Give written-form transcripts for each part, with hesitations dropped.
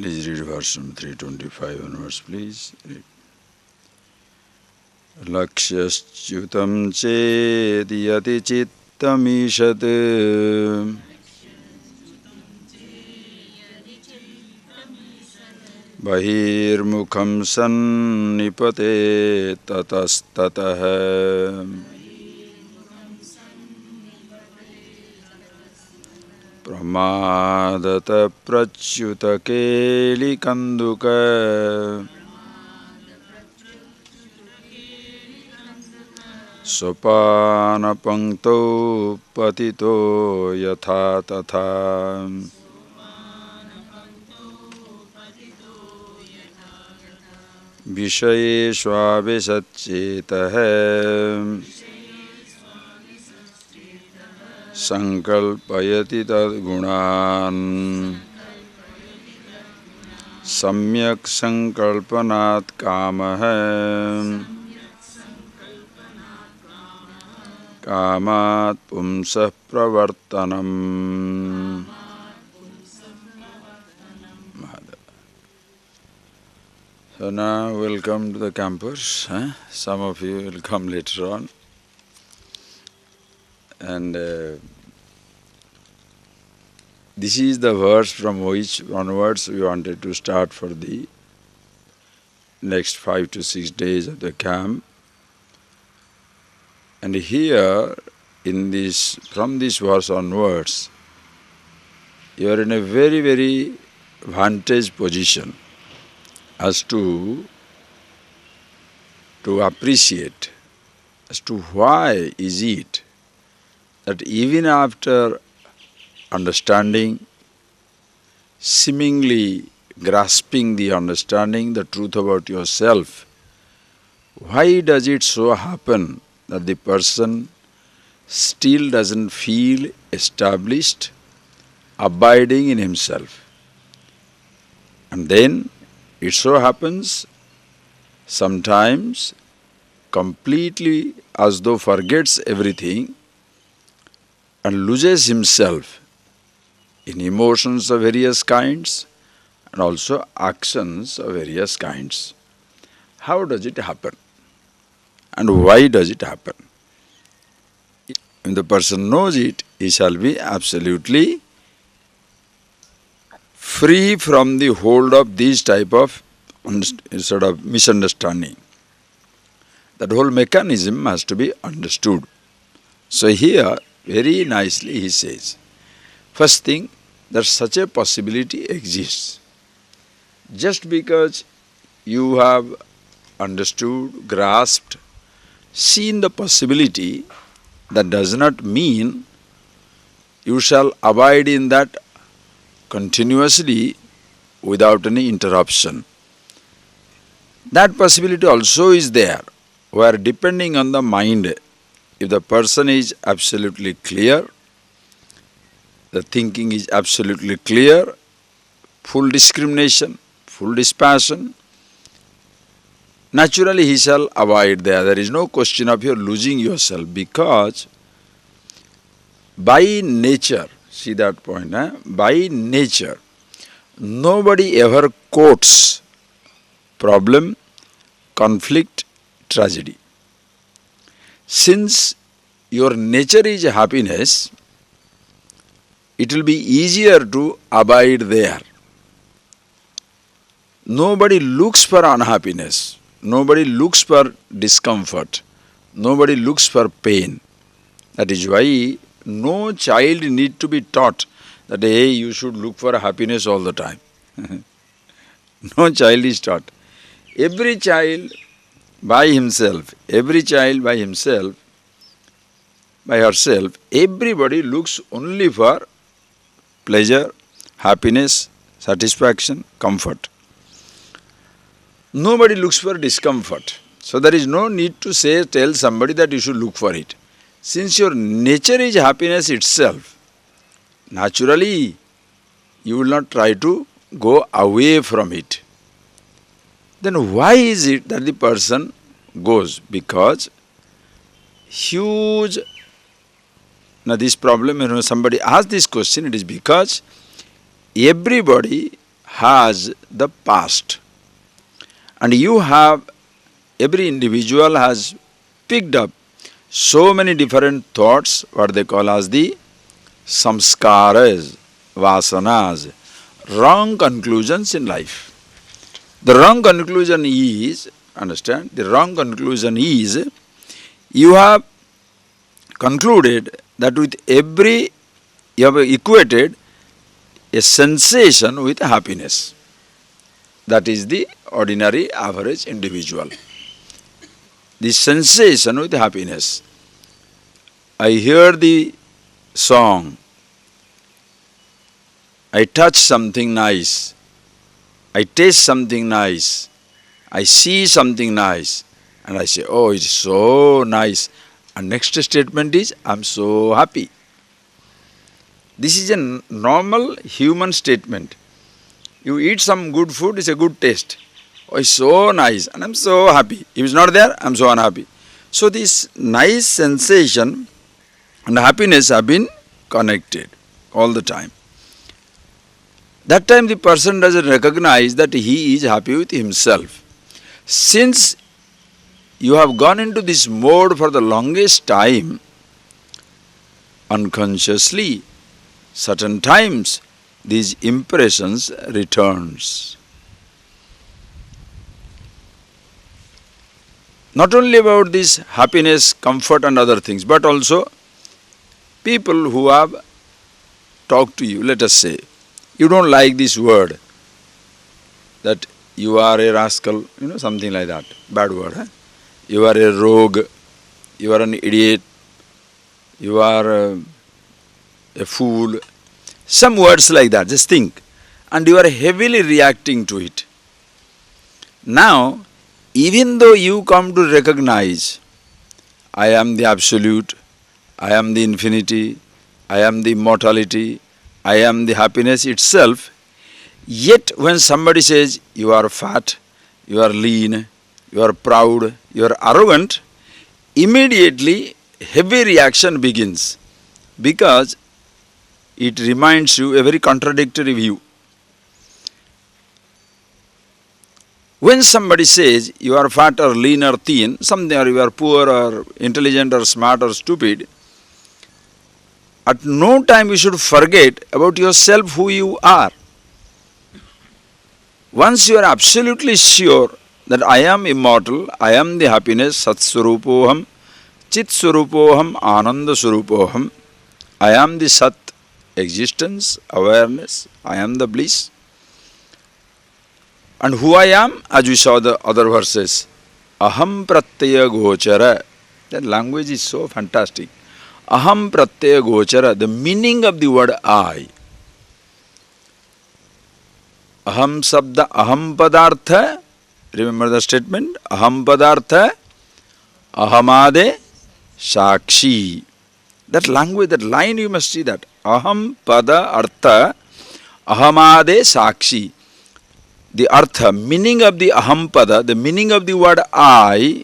Please read verse from 325 onwards, please. Lakshyaschutam ched yati chittamishad bahirmukham sannipate tatastatah pramadata prachyuta keli kanduka sopana pankto patito yatha tatha vishayeshvavisachetah sankalpayati tadgunan samyak sankalpanat kamah kamat pumsah pravartanam. So now welcome to the campus. Some of you will come later on. And this is the verse from which onwards we wanted to start for the next 5 to 6 days of the camp. And here, from this verse onwards, you are in a very, very vantage position as to appreciate as to why is it that even after understanding, seemingly grasping the understanding, the truth about yourself, why does it so happen that the person still doesn't feel established, abiding in himself? And then it so happens sometimes completely as though forgets everything and loses himself in emotions of various kinds and also actions of various kinds. How does it happen? And why does it happen? If the person knows it, he shall be absolutely free from the hold of these type of sort of misunderstanding. That whole mechanism has to be understood. So here, very nicely he says, first thing, that such a possibility exists. Just because you have understood, grasped, seen the possibility, that does not mean you shall abide in that continuously without any interruption. That possibility also is there, where depending on the mind, if the person is absolutely clear, the thinking is absolutely clear, full discrimination, full dispassion, naturally he shall abide there. There is no question of your losing yourself, because by nature, see that point, by nature, nobody ever quotes problem, conflict, tragedy. Since your nature is happiness, it will be easier to abide there. Nobody looks for unhappiness. Nobody looks for discomfort. Nobody looks for pain. That is why no child need to be taught that, hey, you should look for happiness all the time. No child is taught. Every child by himself, by herself, everybody looks only for pleasure, happiness, satisfaction, comfort. Nobody looks for discomfort. So there is no need to tell somebody that you should look for it. Since your nature is happiness itself, naturally you will not try to go away from it. Then why is it that the person goes? Because huge, now this problem, somebody asked this question, it is because everybody has the past. And every individual has picked up so many different thoughts, what they call as the samskaras, vasanas, wrong conclusions in life. The wrong conclusion is, understand, the wrong conclusion is, you have concluded that you have equated a sensation with happiness. That is the ordinary average individual. The sensation with happiness. I hear the song, I touch something nice, I taste something nice, I see something nice, and I say, oh, it's so nice. And next statement is, I'm so happy. This is a normal human statement. You eat some good food, it's a good taste. Oh, it's so nice, and I'm so happy. If it's not there, I'm so unhappy. So this nice sensation and happiness have been connected all the time. That time the person doesn't recognize that he is happy with himself. Since you have gone into this mode for the longest time, unconsciously, certain times, these impressions returns. Not only about this happiness, comfort and other things, but also people who have talked to you, let us say, you don't like this word, that you are a rascal, something like that, bad word. Huh? You are a rogue, you are an idiot, you are a fool, some words like that, just think. And you are heavily reacting to it. Now, even though you come to recognize, I am the absolute, I am the infinity, I am the immortality, I am the happiness itself, yet when somebody says, you are fat, you are lean, you are proud, you are arrogant, immediately heavy reaction begins, because it reminds you a very contradictory view. When somebody says you are fat or lean or thin, something, or you are poor or intelligent or smart or stupid, at no time you should forget about yourself, who you are. Once you are absolutely sure that I am immortal, I am the happiness, Sat Swarupoham, Chit Swarupoham, Ananda Swarupoham, I am the Sat, existence, awareness, I am the bliss. And who I am, as we saw the other verses, Aham Pratyaya Gochara. That language is so fantastic. Aham Pratyaya Gochara, the meaning of the word I. Aham Sabda, Aham Padartha, remember the statement? Aham Padartha, Ahamade Sakshi. That language, that line, you must see that. Aham Pada Artha, Ahamade Sakshi. The artha, meaning of the aham pada, the meaning of the word I,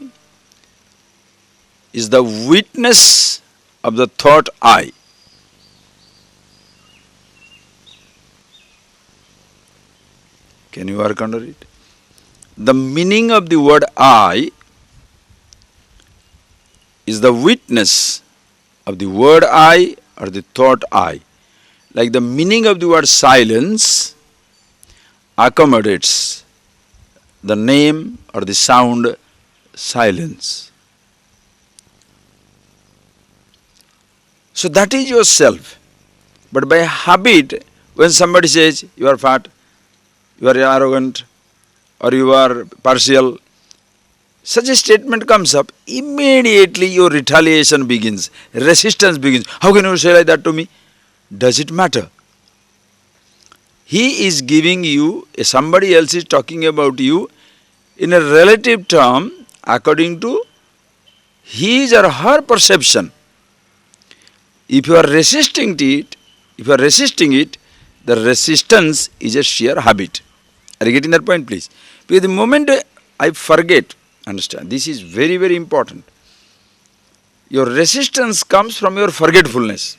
is the witness of the thought I. Can you work under it? The meaning of the word I is the witness of the word I or the thought I. Like the meaning of the word silence accommodates the name or the sound silence. So that is yourself. But by habit, when somebody says you are fat, you are arrogant, or you are partial, such a statement comes up, immediately your retaliation begins, resistance begins. How can you say like that to me? Does it matter? He is giving you, somebody else is talking about you in a relative term according to his or her perception. If you are resisting it, the resistance is a sheer habit. Are you getting that point, please? Because the moment I forget, understand, this is very, very important. Your resistance comes from your forgetfulness.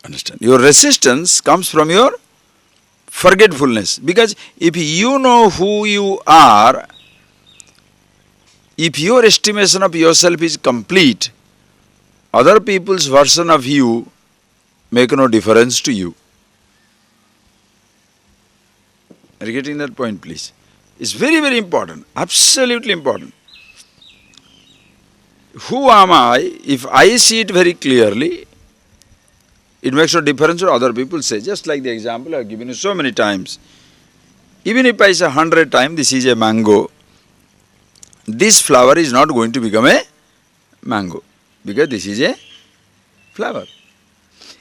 Understand? Your resistance comes from your forgetfulness. Because if you know who you are, if your estimation of yourself is complete, other people's version of you make no difference to you. Are you getting that point, please? It's very, very important. Absolutely important. Who am I? If I see it very clearly, it makes no difference what other people say. Just like the example I have given you so many times. Even if I say 100 times, this is a mango, this flower is not going to become a mango, because this is a flower.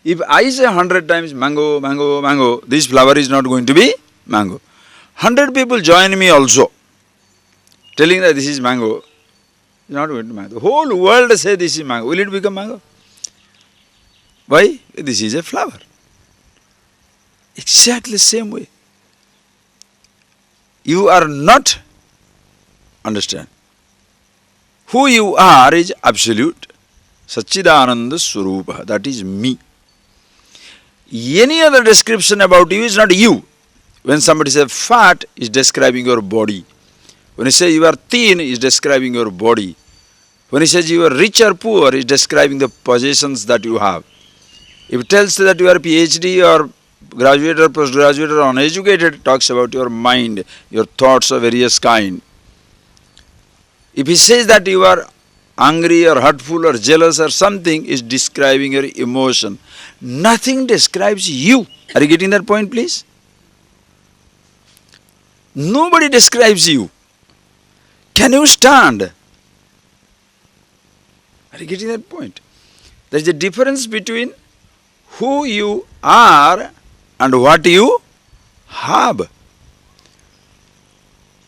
If I say 100 times mango, mango, mango, this flower is not going to be mango. 100 people join me also, telling that this is mango, it's not going to be mango. The whole world say this is mango. Will it become mango? Why? This is a flower. Exactly the same way. You are not, understand, who you are is absolute, Satchidananda Swarupa, that is me. Any other description about you is not you. When somebody says fat, is describing your body. When he says you are thin, is describing your body. When he says you are rich or poor, is describing the possessions that you have. If it tells that you are PhD or graduate or postgraduate or uneducated, it talks about your mind, your thoughts of various kind. If he says that you are angry or hurtful or jealous or something, is describing your emotion. Nothing describes you. Are you getting that point, please? Nobody describes you. Can you stand? Are you getting that point? There is a difference between who you are and what you have.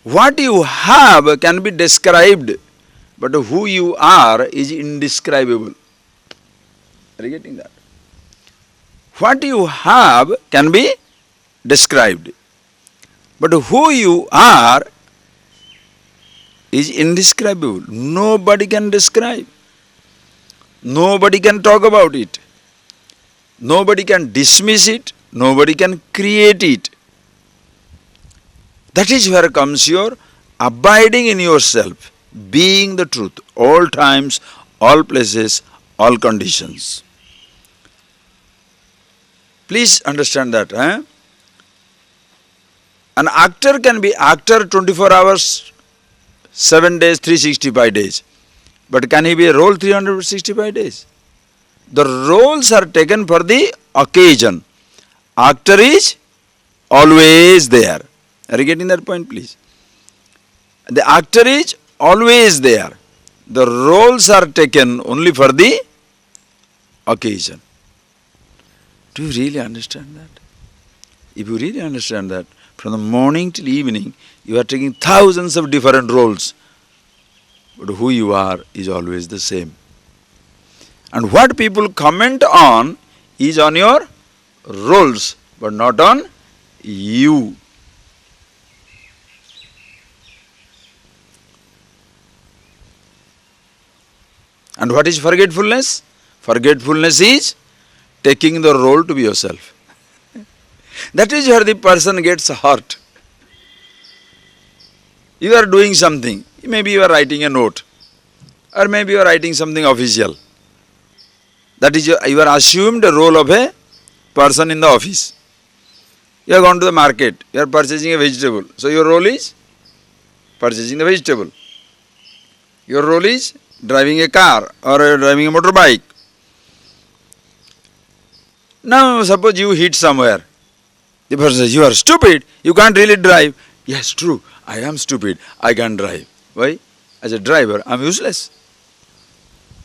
What you have can be described, but who you are is indescribable. Are you getting that? What you have can be described, but who you are is indescribable. Nobody can describe. Nobody can talk about it. Nobody can dismiss it. Nobody can create it. That is where comes your abiding in yourself, being the truth, all times, all places, all conditions. Please understand that. An actor can be actor 24 hours, 7 days, 365 days. But can he be a role 365 days? The roles are taken for the occasion. Actor is always there. Are you getting that point, please? The actor is always there. The roles are taken only for the occasion. Do you really understand that? If you really understand that, from the morning till evening, you are taking thousands of different roles. But who you are is always the same. And what people comment on is on your roles, but not on you. And what is forgetfulness? Forgetfulness is taking the role to be yourself. That is where the person gets hurt. You are doing something. Maybe you are writing a note. Or maybe you are writing something official. That is, you are assumed the role of a person in the office. You have gone to the market. You are purchasing a vegetable. So your role is purchasing the vegetable. Your role is driving a car or driving a motorbike. Now suppose you hit somewhere. The person says, you are stupid, you can't really drive. Yes, true, I am stupid, I can't drive. Why? As a driver, I am useless.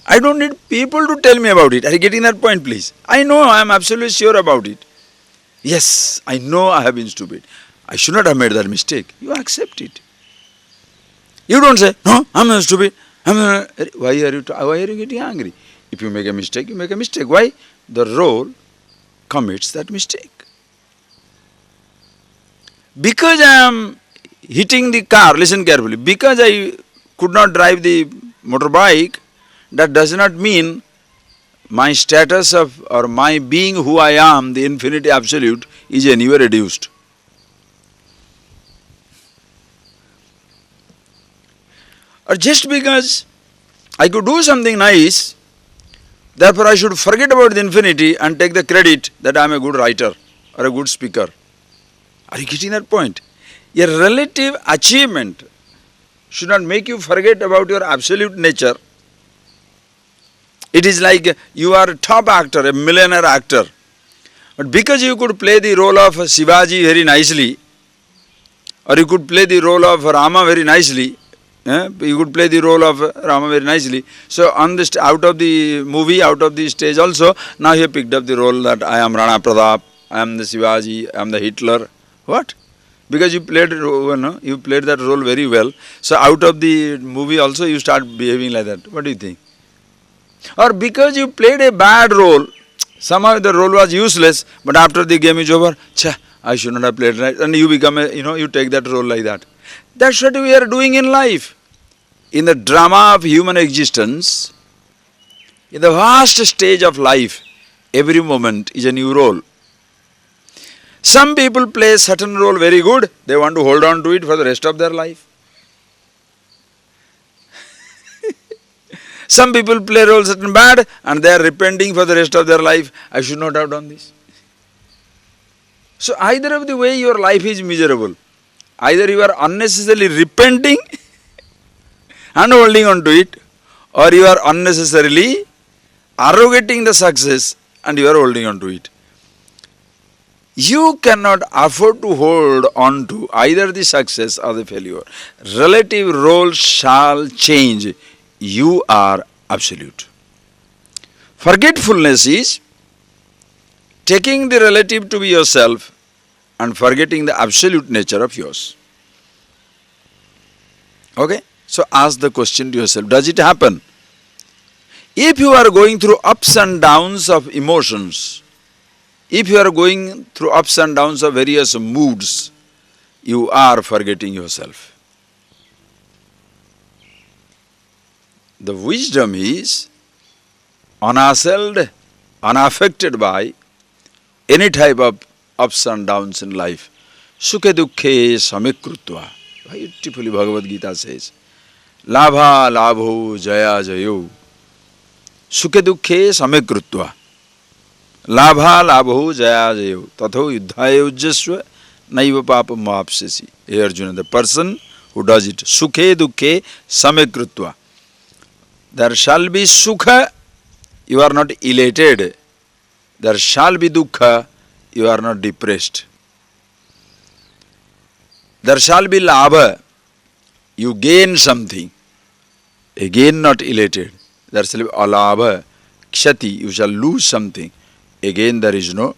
I don't need people to tell me about it. Are you getting that point, please? I know, I am absolutely sure about it. Yes, I know I have been stupid. I should not have made that mistake. You accept it. You don't say, no, I am not stupid. Why are you getting angry? If you make a mistake, you make a mistake. Why? The role commits that mistake. Because I am hitting the car, listen carefully, because I could not drive the motorbike, that does not mean my status of, or my being who I am, the infinity absolute, is anyway reduced. Or just because I could do something nice, therefore I should forget about the infinity and take the credit that I am a good writer or a good speaker. Are you getting that point? A relative achievement should not make you forget about your absolute nature. It is like you are a top actor, a millionaire actor. But because you could play the role of Shivaji very nicely, or you could play the role of Rama very nicely, you could play the role of Rama very nicely. So on this, out of the movie, out of the stage also, now you picked up the role that I am Rana Pratap, I am the Shivaji, I am the Hitler. What? Because you played that role very well. So out of the movie also you start behaving like that. What do you think? Or because you played a bad role, somehow the role was useless, but after the game is over, I should not have played right, and you become you take that role like that. That's what we are doing in life. In the drama of human existence, in the vast stage of life, every moment is a new role. Some people play a certain role very good, they want to hold on to it for the rest of their life. Some people play roles certain bad and they are repenting for the rest of their life. I should not have done this. So either of the way your life is miserable. Either you are unnecessarily repenting and holding on to it, or you are unnecessarily arrogating the success and you are holding on to it. You cannot afford to hold on to either the success or the failure. Relative roles shall change. You are absolute. Forgetfulness is taking the relative to be yourself and forgetting the absolute nature of yours. Okay? So ask the question to yourself, does it happen? If you are going through ups and downs of emotions, if you are going through ups and downs of various moods, you are forgetting yourself. The wisdom is unassailed, unaffected by any type of ups and downs in life. Sukhe dukkhe samikrutva. Beautifully Bhagavad Gita says. Labha labho jaya jayo. Sukhe dukkhe samikrutva. Labha labho jaya jayo. Tatho yuddhaya ujjasva naiva papam vapsasi. Hey Arjuna, the person who does it. Sukhe dukkhe samikrutva. There shall be sukha, you are not elated. There shall be dukkha, you are not depressed. There shall be labha, you gain something, again not elated. There shall be alabha, kshati, you shall lose something, again there is no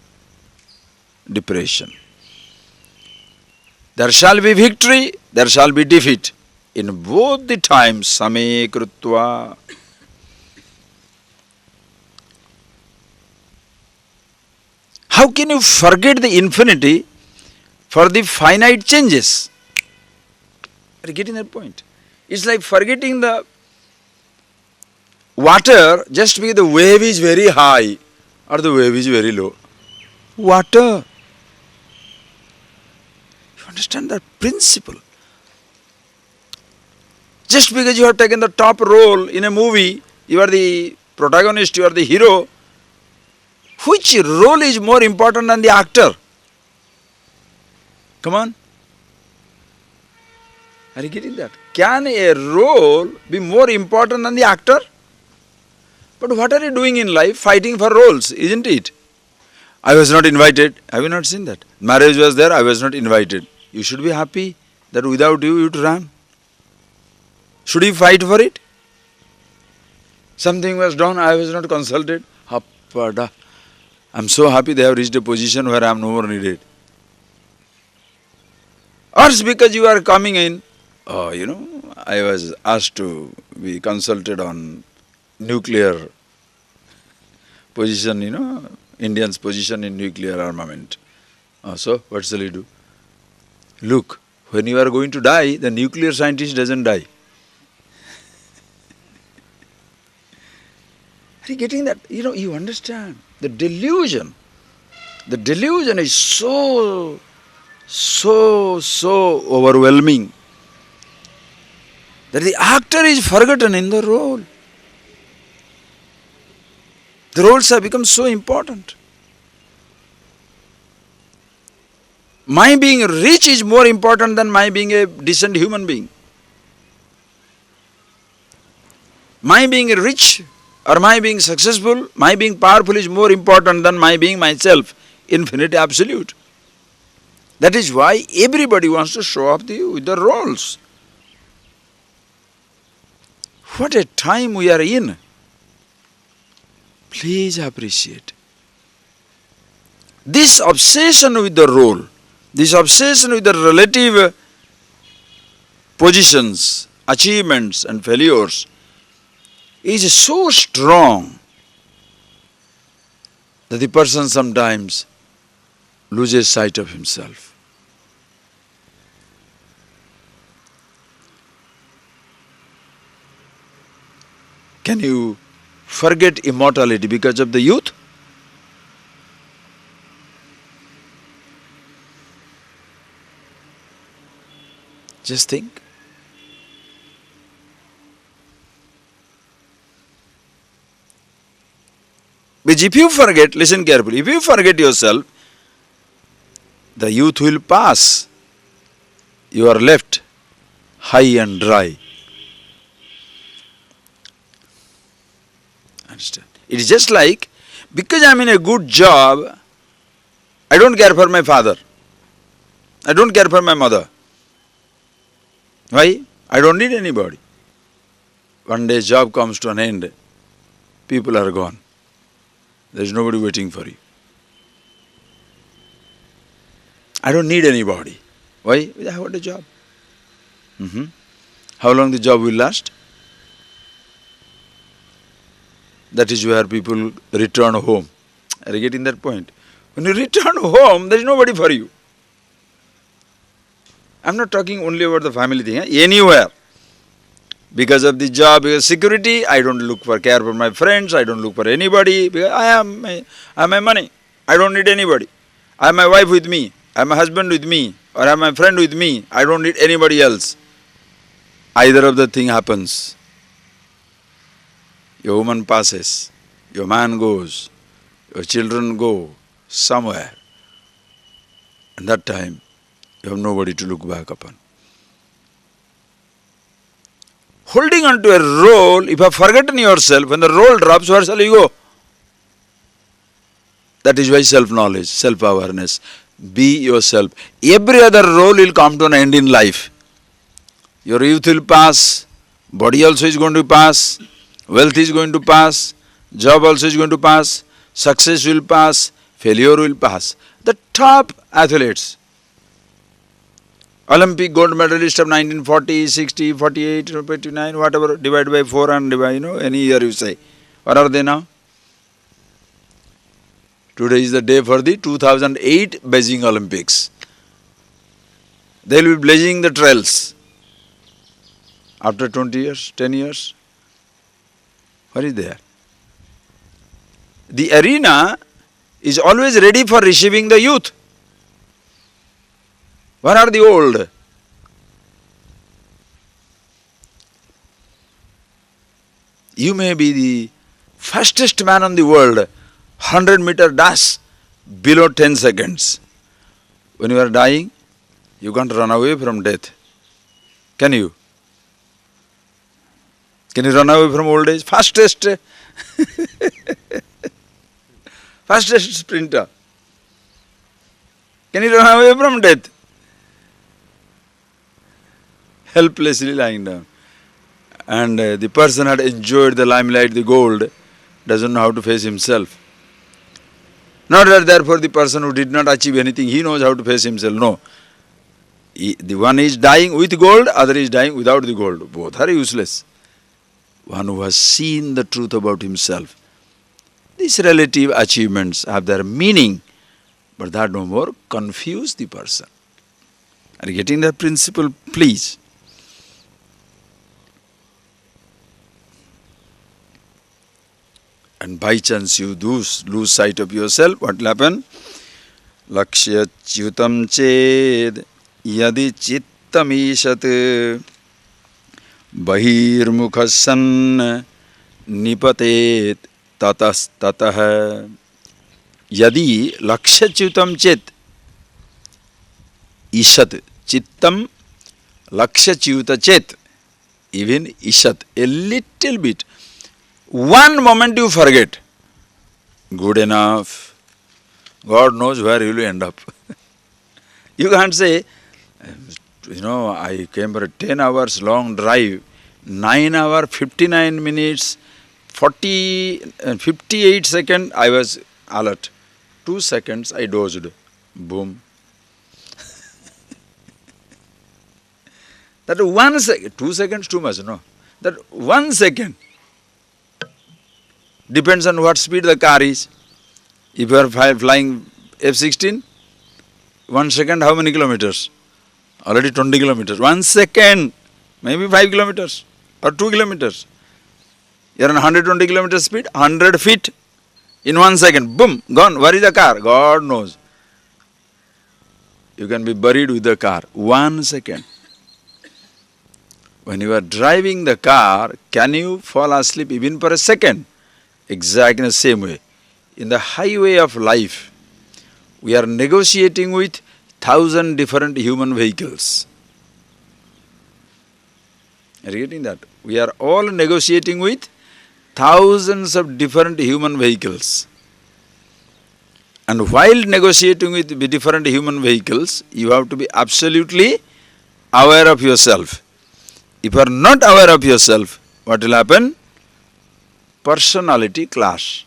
depression. There shall be victory, there shall be defeat. In both the times, same krutva. How can you forget the infinity for the finite changes? Are you getting that point? It's like forgetting the water just because the wave is very high or the wave is very low. Water. You understand that principle? Just because you have taken the top role in a movie, you are the protagonist, you are the hero, which role is more important than the actor? Come on. Are you getting that? Can a role be more important than the actor? But what are you doing in life? Fighting for roles, isn't it? I was not invited. Have you not seen that? Marriage was there, I was not invited. You should be happy that without you, you'd run. Should you fight for it? Something was done, I was not consulted. Happada. I'm so happy they have reached a position where I am no more needed. Or it's because you are coming in, I was asked to be consulted on nuclear position, Indians' position in nuclear armament. So, what shall you do? Look, when you are going to die, the nuclear scientist doesn't die. Are you getting that? You understand. The delusion is so overwhelming that the actor is forgotten in the role. The roles have become so important. My being rich is more important than my being a decent human being. My being rich or my being successful, my being powerful is more important than my being myself, infinite, absolute. That is why everybody wants to show off with the roles. What a time we are in. Please appreciate. This obsession with the role, this obsession with the relative positions, achievements and failures is so strong that the person sometimes loses sight of himself. Can you forget immortality because of the youth? Just think. Because if you forget, listen carefully, if you forget yourself, the youth will pass. You are left high and dry. Understand? It is just like, because I am in a good job, I don't care for my father. I don't care for my mother. Why? I don't need anybody. One day job comes to an end, people are gone. There is nobody waiting for you. I don't need anybody. Why? I have a job. How long the job will last? That is where people return home. Are you getting that point? When you return home, there is nobody for you. I am not talking only about the family thing, anywhere. Because of the job, because security, I don't care for my friends, I don't look for anybody, because I have my money. I don't need anybody. I have my wife with me, I have my husband with me, or I have my friend with me. I don't need anybody else. Either of the thing happens. Your woman passes, your man goes, your children go somewhere. And that time, you have nobody to look back upon. Holding on to a role, if you have forgotten yourself, when the role drops, where shall you go? That is why self-knowledge, self-awareness. Be yourself. Every other role will come to an end in life. Your youth will pass, body also is going to pass, wealth is going to pass, job also is going to pass, success will pass, failure will pass. The top athletes, Olympic gold medalist of 1940, 60, 48, 59, whatever, divided by 4 and divide, any year you say. What are they now? Today is the day for the 2008 Beijing Olympics. They will be blazing the trails. After 20 years, 10 years, what is there? The arena is always ready for receiving the youth. Where are the old? You may be the fastest man on the world, 100-meter dash below 10 seconds. When you are dying, you can't run away from death. Can you? Can you run away from old age? Fastest sprinter. Can you run away from death? Helplessly lying down. And the person had enjoyed the limelight, the gold, doesn't know how to face himself. Not that therefore the person who did not achieve anything, he knows how to face himself. No. The one is dying with gold, other is dying without the gold. Both are useless. One who has seen the truth about himself. These relative achievements have their meaning, but that no more confuse the person. Are you getting that principle? Please. And by chance you lose sight of yourself, what will happen? Lakshya chutam ched yadi chittam ishat bahirmukhasan nipatet tatas tatah. Yadi lakshya chutam chet ishat chittam lakshya chuta chet, even ishat, a little bit. One moment you forget, good enough. God knows where you will end up. You can't say, I came for a 10 hours long drive, 9 hours, 59 minutes, 58 seconds I was alert. 2 seconds I dozed. Boom. That 1 second, 2 seconds too much, no? That 1 second depends on what speed the car is. If you are flying F-16, 1 second, how many kilometers? Already 20 kilometers. 1 second, maybe 5 kilometers or 2 kilometers. You are on 120 kilometers speed, 100 feet in 1 second. Boom, gone. Where is the car? God knows. You can be buried with the car. 1 second. When you are driving the car, can you fall asleep even for a second? Exactly the same way. In the highway of life, we are negotiating with 1,000 different human vehicles. Are you getting that? We are all negotiating with thousands of different human vehicles. And while negotiating with different human vehicles, you have to be absolutely aware of yourself. If you are not aware of yourself, what will happen? Personality clash.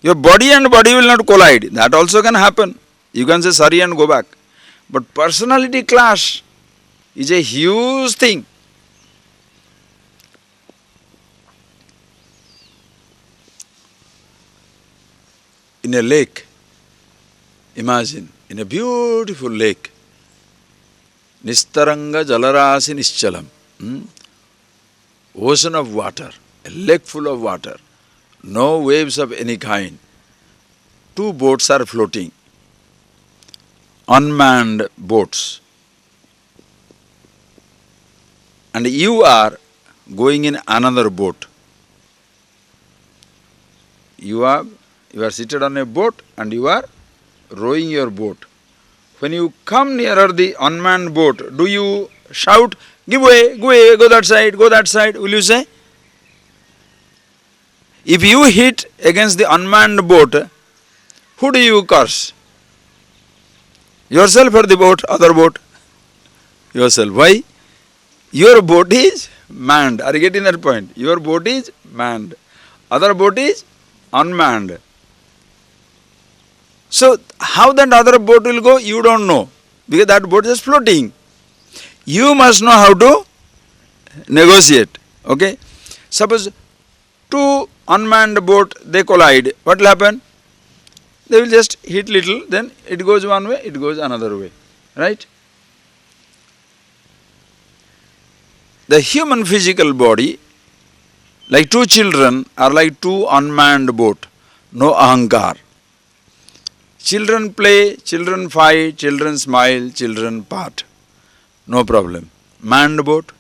Your body and body will not collide. That also can happen. You can say sorry and go back. But personality clash is a huge thing. In a lake, imagine, in a beautiful lake, Nistaranga Jalarasi Nischalam, ocean of water, a lake full of water, no waves of any kind. 2 boats are floating, unmanned boats. And you are going in another boat. You are seated on a boat and you are rowing your boat. When you come nearer the unmanned boat, do you shout, give way, go that side, go that side, will you say? If you hit against the unmanned boat, who do you curse? Yourself or the boat, other boat? Yourself. Why? Your boat is manned. Are you getting that point? Your boat is manned. Other boat is unmanned. So, how that other boat will go, you don't know. Because that boat is floating. You must know how to negotiate. Okay? Suppose 2 unmanned boat, they collide. What will happen? They will just hit little, then it goes one way, it goes another way. Right? The human physical body, like 2 children, are like 2 unmanned boat. No ahankar. Children play, children fight, children smile, children part. No problem. Manned boat.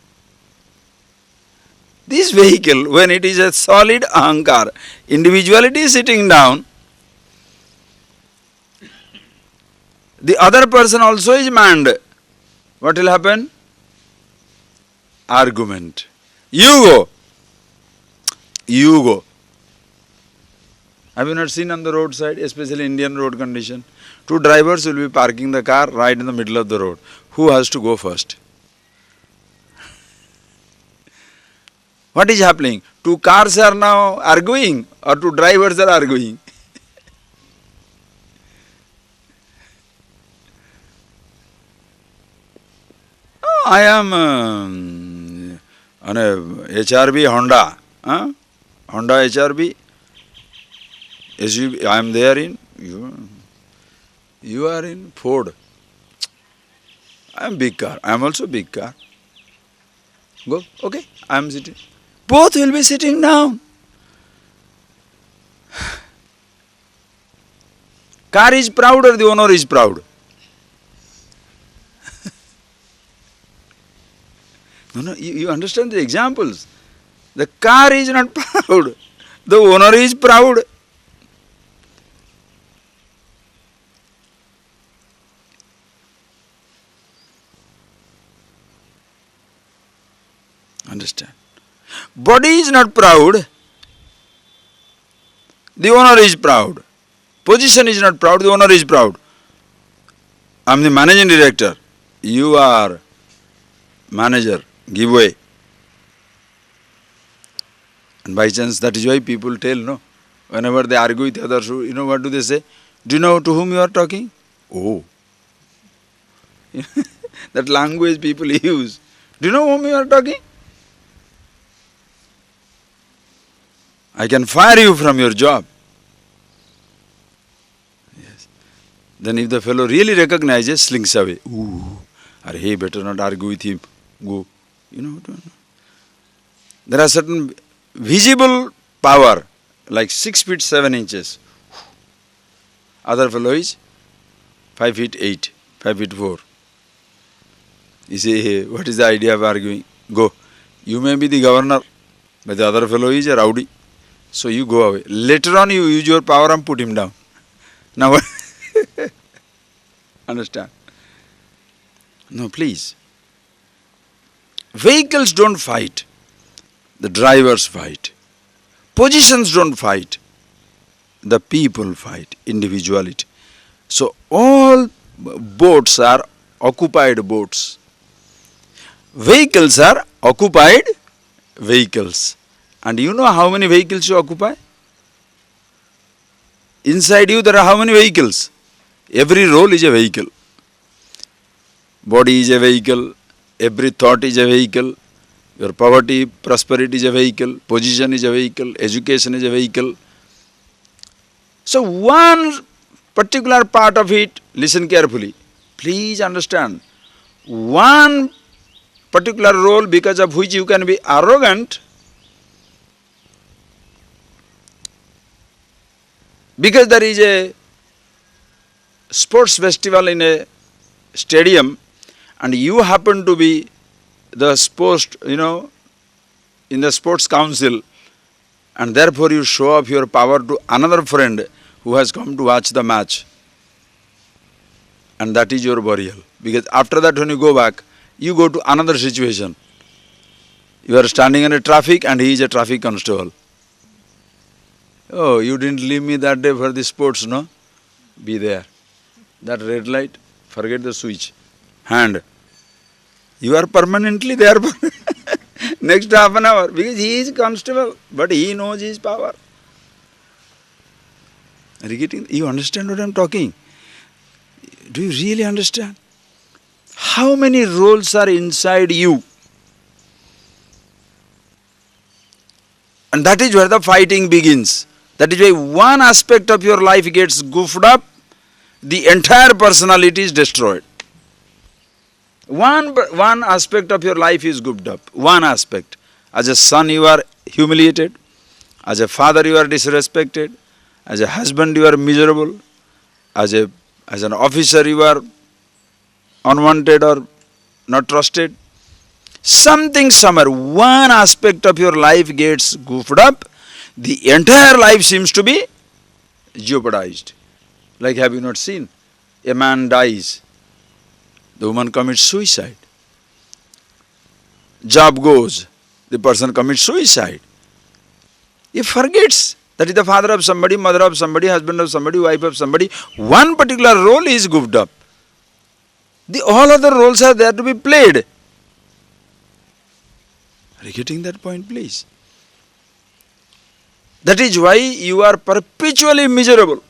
This vehicle, when it is a solid ahankar, individuality is sitting down, the other person also is manned. What will happen? Argument. You go. Have you not seen on the roadside, especially Indian road condition? 2 drivers will be parking the car right in the middle of the road. Who has to go first? What is happening? 2 cars are now arguing or 2 drivers are arguing? I am on a HRV Honda. Honda HRV. SUV, I am there in. You are in Ford. I am big car. I am also big car. Go. Okay, I am sitting. Both will be sitting down. Car is proud or the owner is proud? No, you understand the examples. The car is not proud. The owner is proud. Understand? Body is not proud. The owner is proud. Position is not proud. The owner is proud. I am the managing director. You are manager. Give way. And by chance, that is why people tell, no? Whenever they argue with others, you know what do they say? Do you know to whom you are talking? Oh. That language people use. Do you know whom you are talking? I can fire you from your job. Yes. Then if the fellow really recognizes, slinks away. Ooh. Hey, better not argue with him. Go. You know. There are certain visible power, like 6 feet 7 inches. Other fellow is 5 feet 8, 5 feet 4. You say, hey, what is the idea of arguing? Go. You may be the governor, but the other fellow is a rowdy. So you go away. Later on you use your power and put him down. Now what? Understand? No, please. Vehicles don't fight. The drivers fight. Positions don't fight. The people fight. Individuality. So all boats are occupied boats. Vehicles are occupied vehicles. And you know how many vehicles you occupy? Inside you there are how many vehicles? Every role is a vehicle. Body is a vehicle. Every thought is a vehicle. Your poverty, prosperity is a vehicle. Position is a vehicle. Education is a vehicle. So one particular part of it, listen carefully. Please understand. One particular role because of which you can be arrogant, because there is a sports festival in a stadium and you happen to be the sports, in the sports council, and therefore you show off your power to another friend who has come to watch the match. And that is your burial. Because after that when you go back, you go to another situation. You are standing in a traffic and he is a traffic constable. Oh, you didn't leave me that day for the sports, no? Be there. That red light, forget the switch. Hand. You are permanently there for next half an hour because he is constable, but he knows his power. Are you getting? You understand what I am talking? Do you really understand? How many roles are inside you? And that is where the fighting begins. That is why one aspect of your life gets goofed up, the entire personality is destroyed. One aspect of your life is goofed up. One aspect. As a son you are humiliated. As a father you are disrespected. As a husband you are miserable. As an officer you are unwanted or not trusted. Something somewhere, one aspect of your life gets goofed up, the entire life seems to be jeopardized. Like, have you not seen? A man dies, the woman commits suicide. Job goes, the person commits suicide. He forgets that is the father of somebody, mother of somebody, husband of somebody, wife of somebody. One particular role is goofed up. The all other roles are there to be played. Are you getting that point, please? That is why you are perpetually miserable.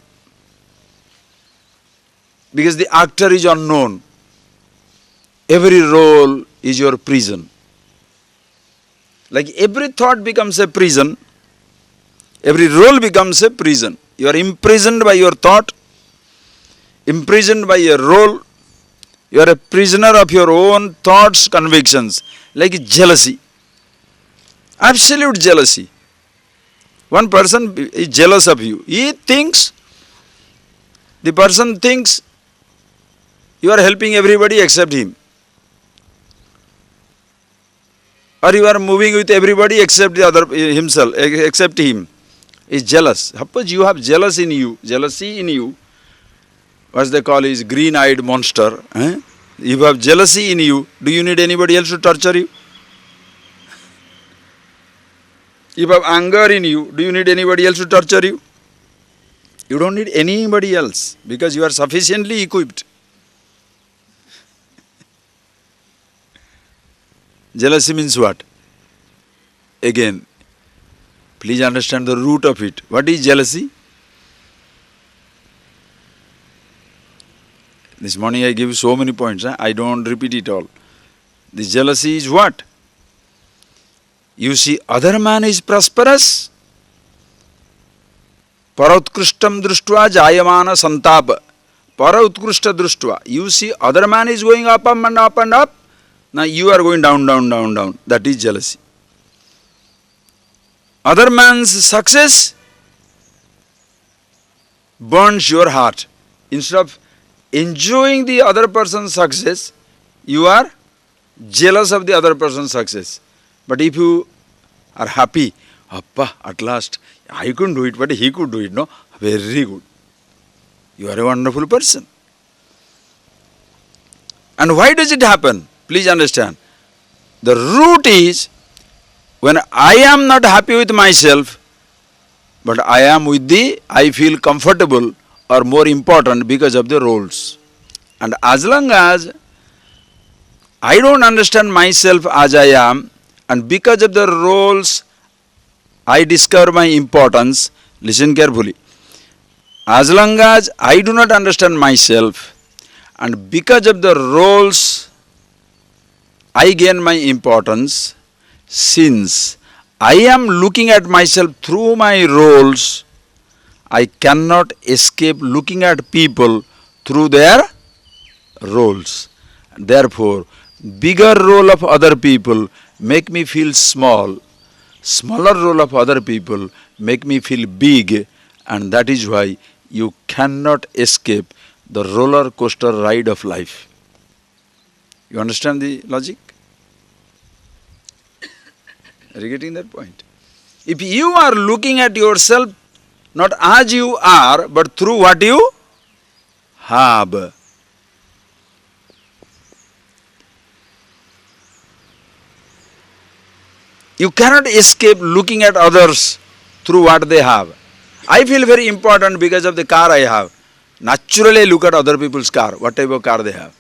Because the actor is unknown. Every role is your prison. Like every thought becomes a prison, every role becomes a prison. You are imprisoned by your thought, imprisoned by your role. You are a prisoner of your own thoughts, convictions, like jealousy. Absolute jealousy. One person is jealous of you. The person thinks you are helping everybody except him. Or you are moving with everybody except himself, except him. Is jealous. Suppose you have jealousy in you, what they call is green-eyed monster. If you have jealousy in you, do you need anybody else to torture you? If you have anger in you, do you need anybody else to torture you? You don't need anybody else because you are sufficiently equipped. Jealousy means what? Again, please understand the root of it. What is jealousy? This morning I give so many points. I don't repeat it all. This jealousy is what? You see other man is prosperous. Parautkrishtam društva jayamana santapa. Parautkrishta društva. You see other man is going up and up and up. Now you are going down, down, down, down. That is jealousy. Other man's success burns your heart. Instead of enjoying the other person's success, you are jealous of the other person's success. But if you are happy, Appa, at last, I couldn't do it, but he could do it, no? Very good. You are a wonderful person. And why does it happen? Please understand. The root is, when I am not happy with myself, but I feel comfortable or more important because of the roles. And as long as I don't understand myself as I am, and because of the roles, I discover my importance. Listen carefully. As long as I do not understand myself, and because of the roles, I gain my importance. Since I am looking at myself through my roles, I cannot escape looking at people through their roles. Therefore, bigger role of other people make me feel small. Smaller role of other people make me feel big, and that is why you cannot escape the roller coaster ride of life. You understand the logic? Are you getting that point? If you are looking at yourself not as you are, but through what you have, you cannot escape looking at others through what they have. I feel very important because of the car I have. Naturally, I look at other people's car, what type of car they have.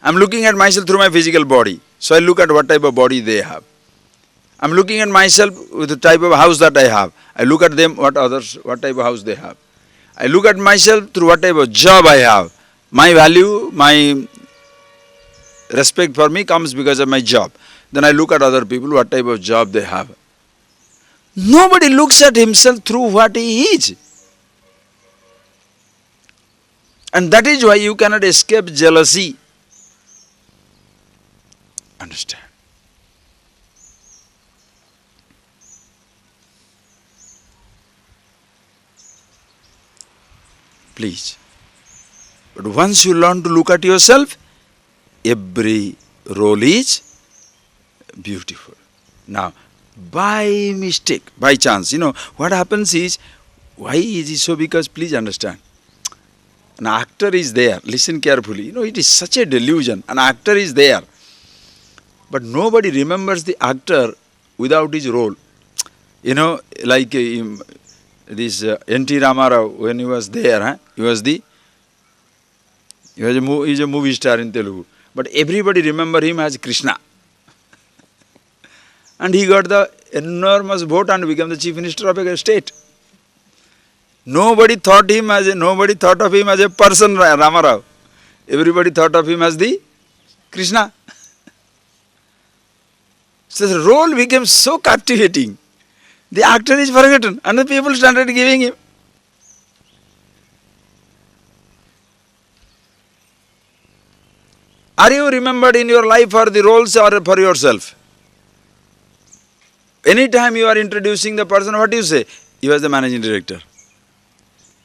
I am looking at myself through my physical body, so I look at what type of body they have. I am looking at myself with the type of house that I have. I look at them, what type of house they have. I look at myself through what type of job I have. My value, my respect for me comes because of my job. Then I look at other people, what type of job they have. Nobody looks at himself through what he is. And that is why you cannot escape jealousy. Understand? Please. But once you learn to look at yourself, every role is beautiful. Now, by mistake, by chance, what happens is, why is it so? Because please understand, an actor is there. Listen carefully. It is such a delusion. An actor is there. But nobody remembers the actor without his role. Like this N.T. Ramarao, when he was there, he was a movie star in Telugu. But everybody remember him as Krishna. And he got the enormous vote and became the chief minister of a state. Nobody thought of him as a person, Ramarao. Everybody thought of him as the Krishna. So the role became so captivating. The actor is forgotten and the people started giving him. Are you remembered in your life for the roles or for yourself? Anytime you are introducing the person, what do you say? You as the managing director.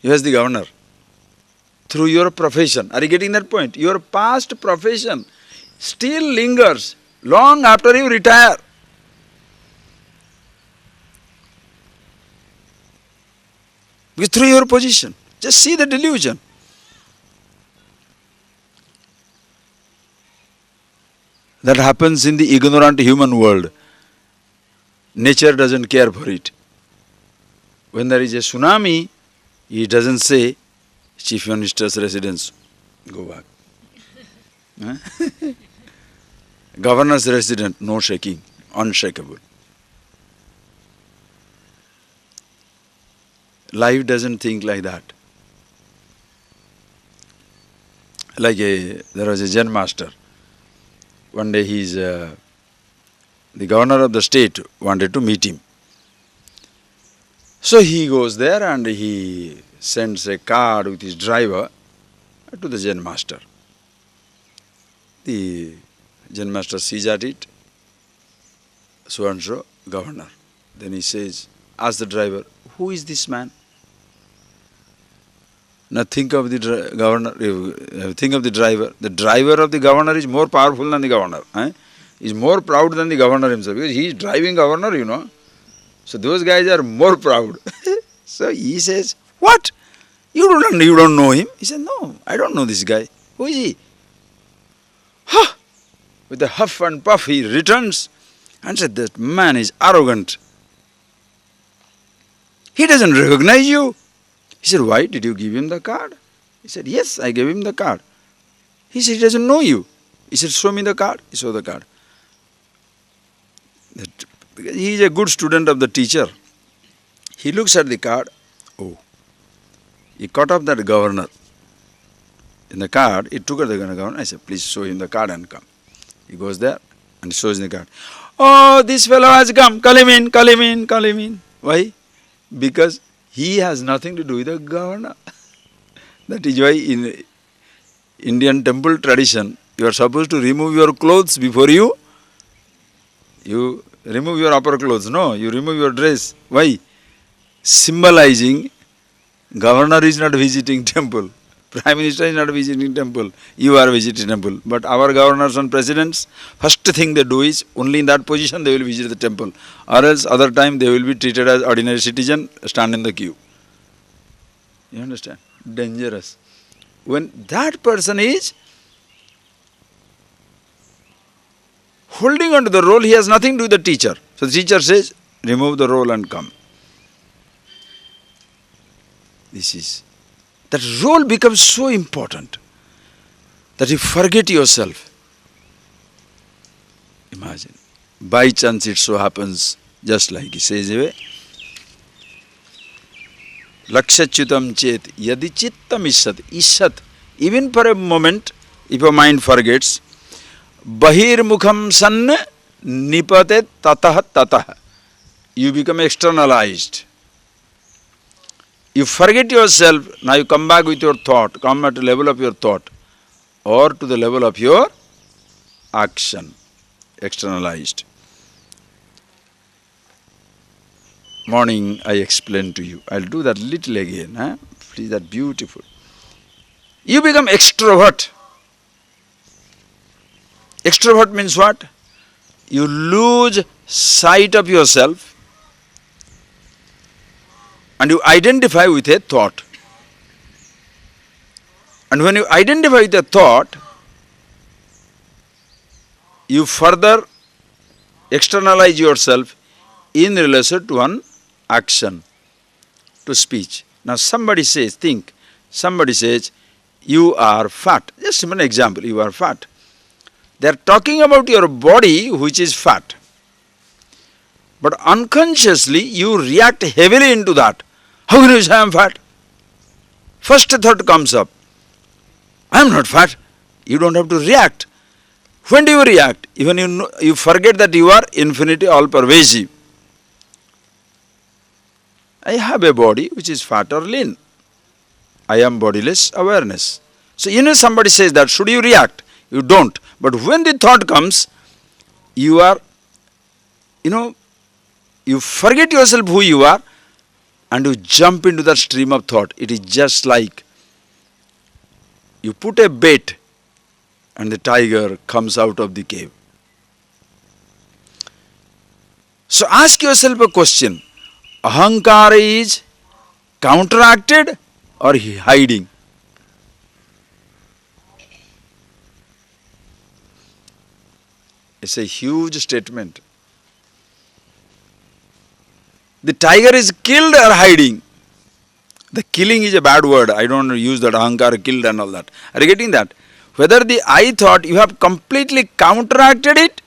You as the governor. Through your profession. Are you getting that point? Your past profession still lingers long after you retire. Because through your position. Just see the delusion. That happens in the ignorant human world. Nature doesn't care for it. When there is a tsunami, he doesn't say, Chief Minister's residence, go back. Huh? Governor's residence, no shaking, unshakable. Life doesn't think like that. There was a Zen master. One day the governor of the state wanted to meet him. So he goes there and he sends a card with his driver to the Zen master. The Zen master sees at it, so and so, governor. Then he says, ask the driver, who is this man? Now think of the governor, think of the driver. The driver of the governor is more powerful than the governor. He is more proud than the governor himself, because he is driving governor, you know. So those guys are more proud. So he says, what? You don't know him? He said, no, I don't know this guy. Who is he? Huh! With a huff and puff he returns and said, that man is arrogant. He doesn't recognize you. He said, why? Did you give him the card? He said, yes, I gave him the card. He said, he doesn't know you. He said, show me the card. He showed the card. He is a good student of the teacher. He looks at the card. Oh, he caught up that governor. In the card, he took at the governor. I said, please show him the card and come. He goes there and shows him the card. Oh, this fellow has come. Call him in, call him in, call him in. Why? Because he has nothing to do with the governor. That is why in Indian temple tradition, you are supposed to remove your clothes before you remove your upper clothes. No, you remove your dress. Why? Symbolizing governor is not visiting temple. Prime Minister is not visiting temple. You are visiting temple. But our governors and presidents, first thing they do is, only in that position they will visit the temple. Or else other time they will be treated as ordinary citizen, stand in the queue. You understand? Dangerous. When that person is holding on to the role, he has nothing to do with the teacher. So the teacher says, remove the role and come. That role becomes so important that you forget yourself. Imagine. By chance it so happens, just like he says, Lakshachyutam chet yadi chittam ishat. Even for a moment, if your mind forgets, bahir mukham san nipatet tatah tatah. You become externalized. You forget yourself, now you come back with your thought, come at the level of your thought, or to the level of your action, externalized. Morning I explained to you. I'll do that little again. Please, that beautiful. You become extrovert. Extrovert means what? You lose sight of yourself and you identify with a thought. And when you identify with a thought, you further externalize yourself in relation to an action, to speech. Now somebody says, somebody says, you are fat. Just an example, you are fat. They are talking about your body which is fat. But unconsciously you react heavily into that. How can you say I am fat? First thought comes up. I am not fat. You don't have to react. When do you react? Even you forget that you are infinity all pervasive. I have a body which is fat or lean. I am bodiless awareness. So somebody says that, should you react? You don't. But when the thought comes, you are, you forget yourself who you are and you jump into that stream of thought. It is just like you put a bait and the tiger comes out of the cave. So ask yourself a question. Ahankara is counteracted or hiding? It's a huge statement. The tiger is killed or hiding? The killing is a bad word. I don't use that ahankara, killed and all that. Are you getting that? Whether the I thought you have completely counteracted it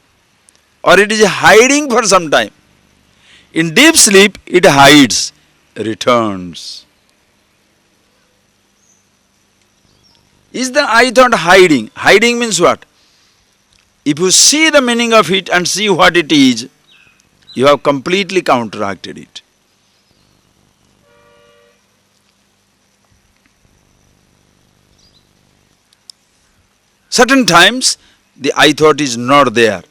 or it is hiding for some time. In deep sleep, it hides, returns. Is the I thought hiding? Hiding means what? If you see the meaning of it and see what it is, you have completely counteracted it. Certain times, the I thought is not there.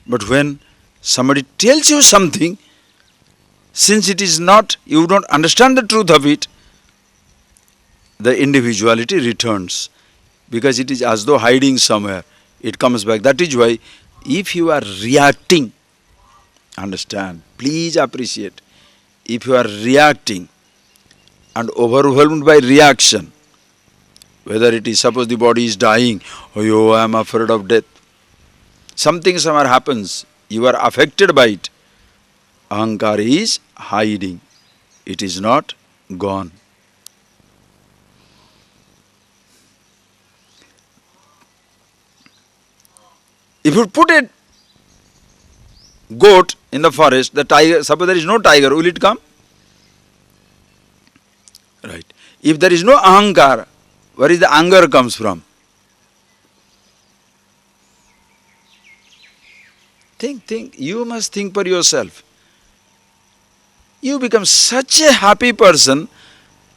But when somebody tells you something, since it is not, you don't understand the truth of it, the individuality returns. Because it is as though hiding somewhere. It comes back. That is why, if you are reacting, understand, please appreciate, if you are reacting and overwhelmed by reaction, whether it is, suppose the body is dying, oh, I am afraid of death. Something somewhere happens, you are affected by it. Ahankara is hiding. It is not gone. If you put a goat in the forest, the tiger, suppose there is no tiger, will it come? Right. If there is no ahankara, where is the anger comes from? Think. You must think for yourself. You become such a happy person,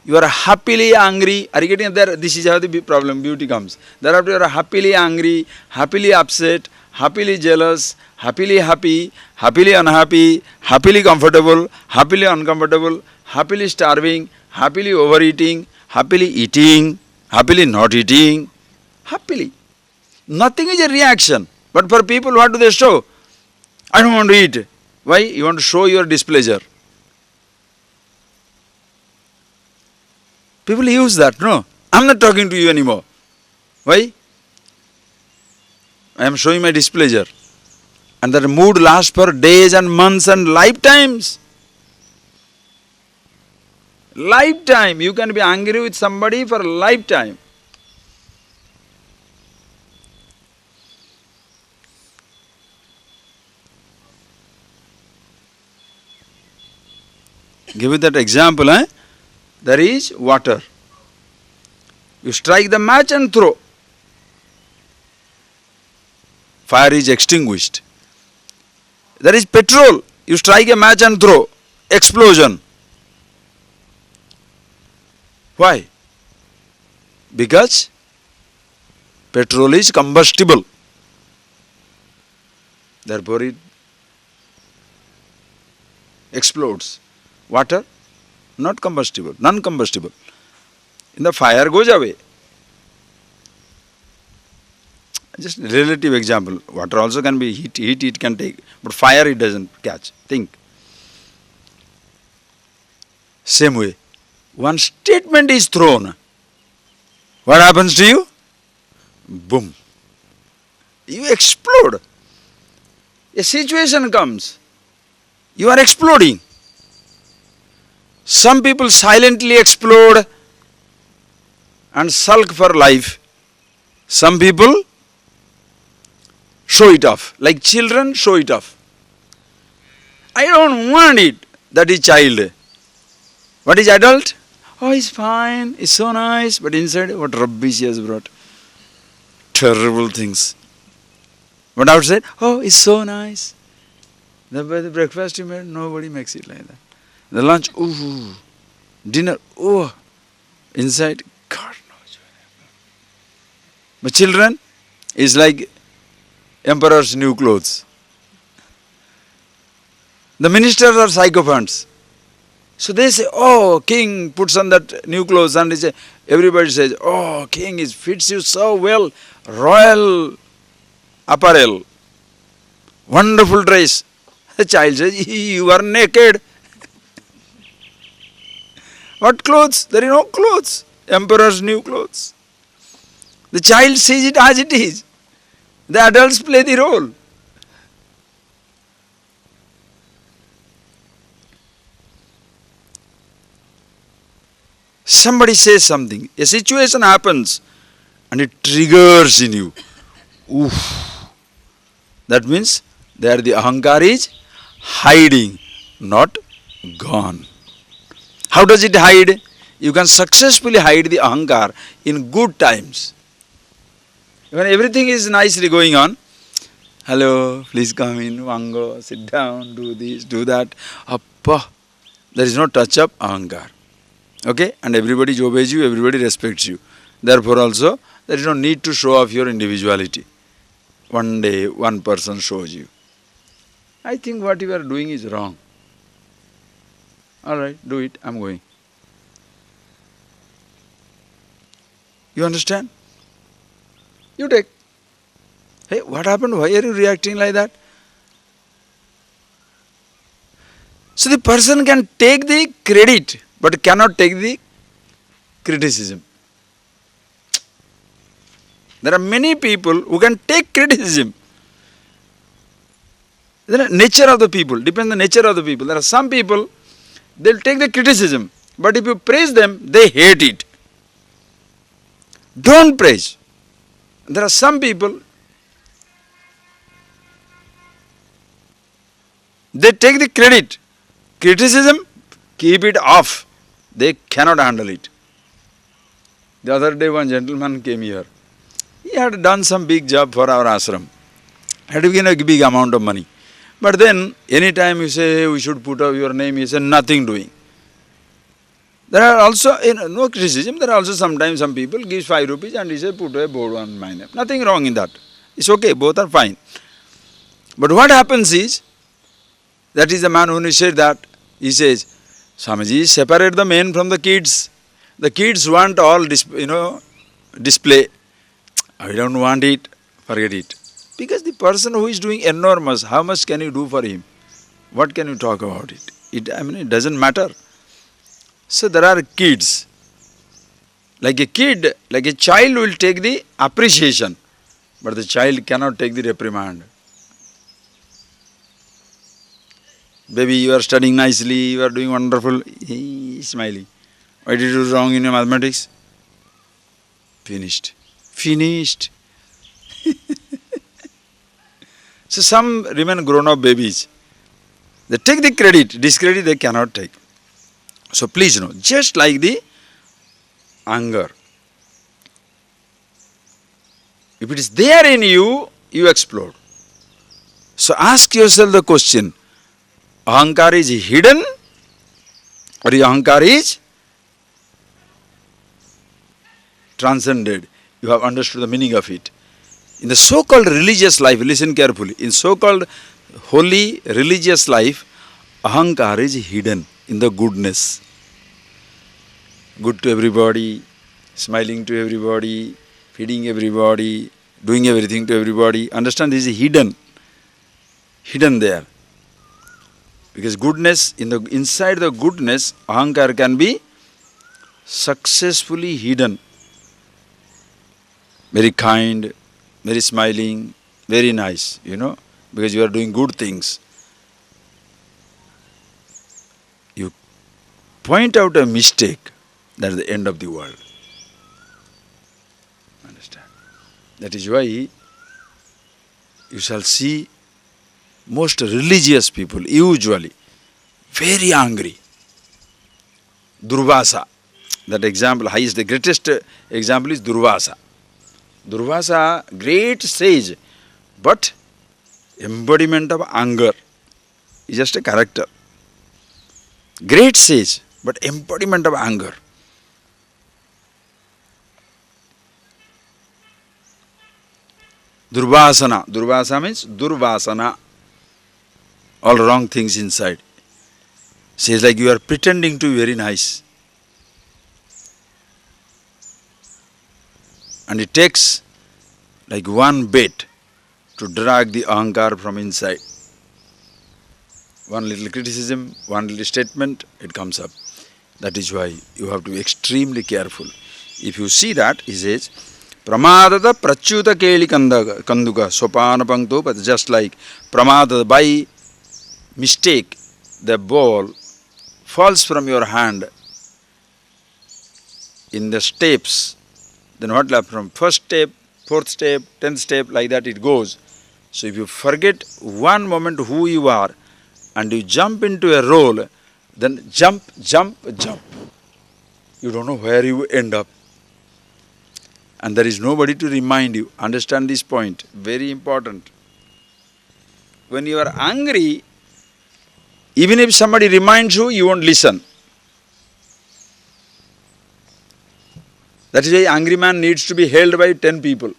you are happily angry. Are you getting there? This is how the problem, beauty comes. Thereafter you are happily angry, happily upset, happily jealous, happily happy, happily unhappy, happily comfortable, happily uncomfortable, happily starving, happily overeating, happily eating, happily not eating, happily. Nothing is a reaction. But for people, what do they show? I don't want to eat. Why? You want to show your displeasure. People use that. No, I'm not talking to you anymore. Why? I am showing my displeasure. And that mood lasts for days and months and lifetimes. Lifetime. You can be angry with somebody for a lifetime. Give you that example. There is water. You strike the match and throw. Fire is extinguished. There is petrol. You strike a match and throw. Explosion. Why? Because petrol is combustible. Therefore it explodes. Water, not combustible, non-combustible. In the fire goes away. Just a relative example. Water also can be heat it can take, but fire it doesn't catch. Think. Same way, one statement is thrown. What happens to you? Boom. You explode. A situation comes. You are exploding. Some people silently explode and sulk for life. Some people show it off. Like children show it off. I don't want it. That is child. What is adult? Oh, it's fine. It's so nice. But inside, what rubbish he has brought. Terrible things. But outside, oh, it's so nice. The breakfast you made, nobody makes it like that. The lunch, ooh. Dinner, oh. Inside, God knows. But children is like emperor's new clothes. The ministers are sycophants. So they say, oh, king puts on that new clothes, and everybody says, oh, king, it fits you so well, royal apparel, wonderful dress. The child says, you are naked. What clothes? There is no clothes. Emperor's new clothes. The child sees it as it is. The adults play the role. Somebody says something, a situation happens, and it triggers in you. Oof. That means there the ahankar is hiding, not gone. How does it hide? You can successfully hide the ahankar in good times. When everything is nicely going on, hello, please come in, vango, sit down, do this, do that. Appa, there is no touch of ahankar. Okay? And everybody obeys you, everybody respects you. Therefore also, there is no need to show off your individuality. One day, one person shows you. I think what you are doing is wrong. Alright, do it, I am going. You understand? You take. Hey, what happened? Why are you reacting like that? So the person can take the credit, but cannot take the criticism. There are many people who can take criticism. The nature of the people, depends on the nature of the people. There are some people, they'll take the criticism, but if you praise them, they hate it. Don't praise. There are some people, they take the credit. Criticism, keep it off. They cannot handle it. The other day one gentleman came here. He had done some big job for our ashram. Had given a big amount of money. But then, anytime you say, hey, we should put up your name, he said, nothing doing. There are also, no criticism, there are also sometimes some people give 5 rupees and he says, put a board on my name. Nothing wrong in that. It's okay, both are fine. But what happens is, that is the man who said that, he says, Swamiji, separate the men from the kids. The kids want all display. I don't want it, forget it. Because the person who is doing enormous, how much can you do for him? What can you talk about it? It doesn't matter. So there are kids. Like a kid, like a child will take the appreciation, but the child cannot take the reprimand. Baby, you are studying nicely, you are doing wonderful. He smiling. Why did you do wrong in your mathematics? Finished. Finished. So some remain grown-up babies. They take the credit, discredit they cannot take. So please know, just like the anger. If it is there in you, you explode. So ask yourself the question, ahankar is hidden or ahankar is transcended? You have understood the meaning of it. In the so-called religious life, listen carefully, in so-called holy religious life, ahankar is hidden in the goodness. Good to everybody, smiling to everybody, feeding everybody, doing everything to everybody. Understand, this is hidden. Hidden there. Because goodness, inside the goodness, ahankar can be successfully hidden. Very kind, very smiling, very nice, because you are doing good things. You point out a mistake, that is the end of the world. Understand? That is why you shall see most religious people, usually, very angry. Durvasa. That example, the greatest example is Durvasa. Durvasa, great sage, but embodiment of anger. Is just a character. Great sage, but embodiment of anger. Durvasana. Durvasana means durvasana. All wrong things inside. So it's like you are pretending to be very nice. And it takes like one bait to drag the ahankar from inside. One little criticism, one little statement, it comes up. That is why you have to be extremely careful. If you see that, he says, Pramadada prachuta keli kanduka sopana pankto, but just like pramadada, by mistake, the ball falls from your hand in the steps. Then what will happen? From first step, fourth step, 10th step, like that it goes. So if you forget one moment who you are and you jump into a role, then jump. You don't know where you end up. And there is nobody to remind you. Understand this point. Very important. When you are angry, even if somebody reminds you, you won't listen. That is why angry man needs to be held by 10 people.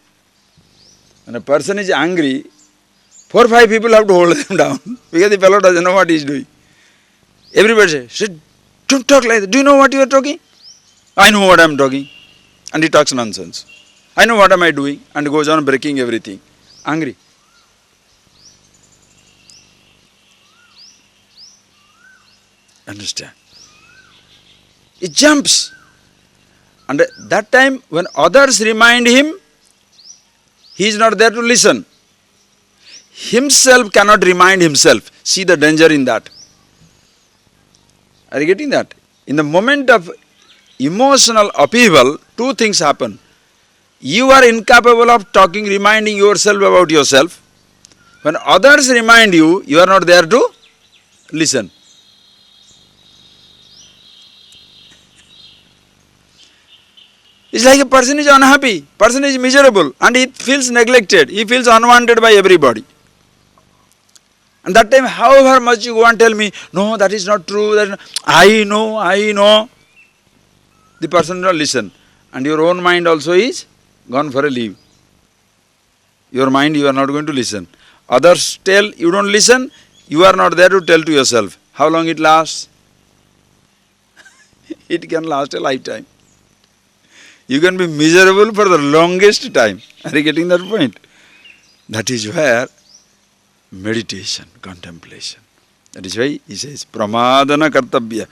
When a person is angry, 4 or 5 people have to hold them down because the fellow doesn't know what he is doing. Everybody says, don't talk like that. Do you know what you are talking? I know what I am talking. And he talks nonsense. I know what am I doing, and goes on breaking everything. Angry. Understand? It jumps. And at that time, when others remind him, he is not there to listen. Himself cannot remind himself. See the danger in that. Are you getting that? In the moment of emotional upheaval, 2 things happen. You are incapable of talking, reminding yourself about yourself. When others remind you, you are not there to listen. It's like a person is unhappy, person is miserable, and he feels neglected, he feels unwanted by everybody. And that time, however much you go and tell me, no, that is not true, I know. The person will not listen. And your own mind also is gone for a leave. Your mind, you are not going to listen. Others tell, you don't listen, you are not there to tell to yourself. How long it lasts? It can last a lifetime. You can be miserable for the longest time. Are you getting that point? That is where meditation, contemplation. That is why he says, pramadana kartabhya.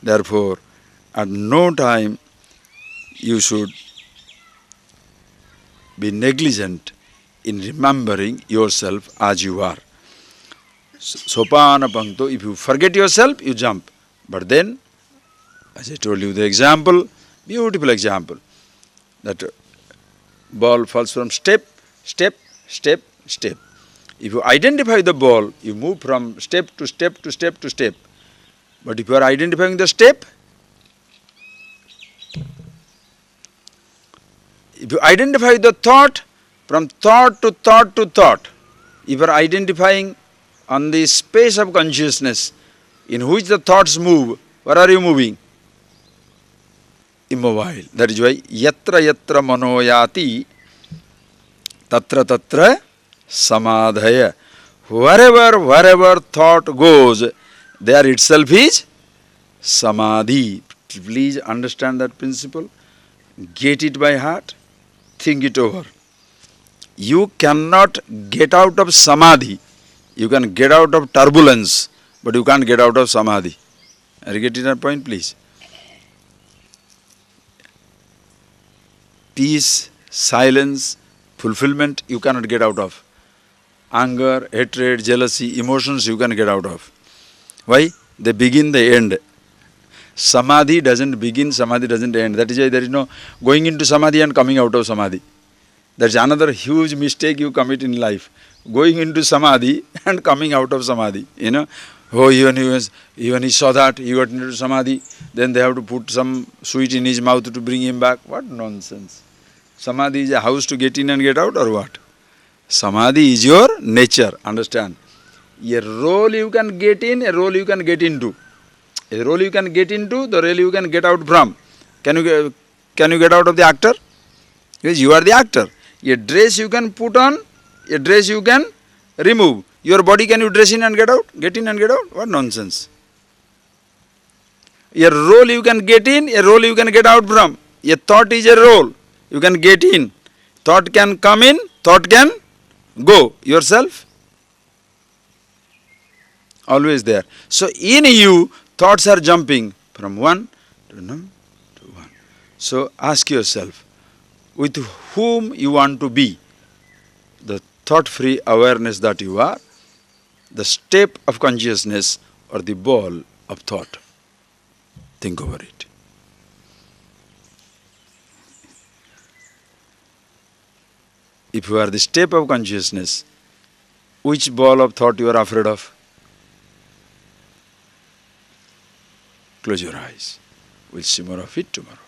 Therefore, at no time you should be negligent in remembering yourself as you are. Sopana pankto, if you forget yourself, you jump. But then, as I told you the example, beautiful example, that ball falls from step. If you identify the ball, you move from step to step to step to step. But if you are identifying the step, if you identify the thought, from thought to thought to thought, if you are identifying on the space of consciousness in which the thoughts move, where are you moving? Immobile. That is why yatra manoyati tatra samadhaya. Wherever thought goes, there itself is samadhi. Please understand that principle. Get it by heart. Think it over. You cannot get out of samadhi. You can get out of turbulence, but you can't get out of samadhi. Are you getting that point, please? Peace, silence, fulfillment, you cannot get out of. Anger, hatred, jealousy, emotions you can get out of. Why? They begin, they end. Samadhi doesn't begin, samadhi doesn't end. That is why there is no going into samadhi and coming out of samadhi. That's another huge mistake you commit in life. Going into samadhi and coming out of samadhi. Oh, even he saw that, he got into samadhi, then they have to put some sweet in his mouth to bring him back. What nonsense. Samadhi is a house to get in and get out, or what? Samadhi is your nature, understand? A role you can get in, a role you can get into. A role you can get into, the role you can get out from. Can you get out of the actor? Because you are the actor. A dress you can put on, A dress you can remove. Your body can you dress in and get out? Get in and get out? What nonsense. A role you can get in, a role you can get out from. A thought is a role. You can get in. Thought can come in, thought can go. Yourself? Always there. So in you, thoughts are jumping from one to one. So ask yourself, with whom you want to be. The thought-free awareness that you are, the step of consciousness or the ball of thought. Think over it. If you are the step of consciousness, which ball of thought you are afraid of? Close your eyes. We'll see more of it tomorrow.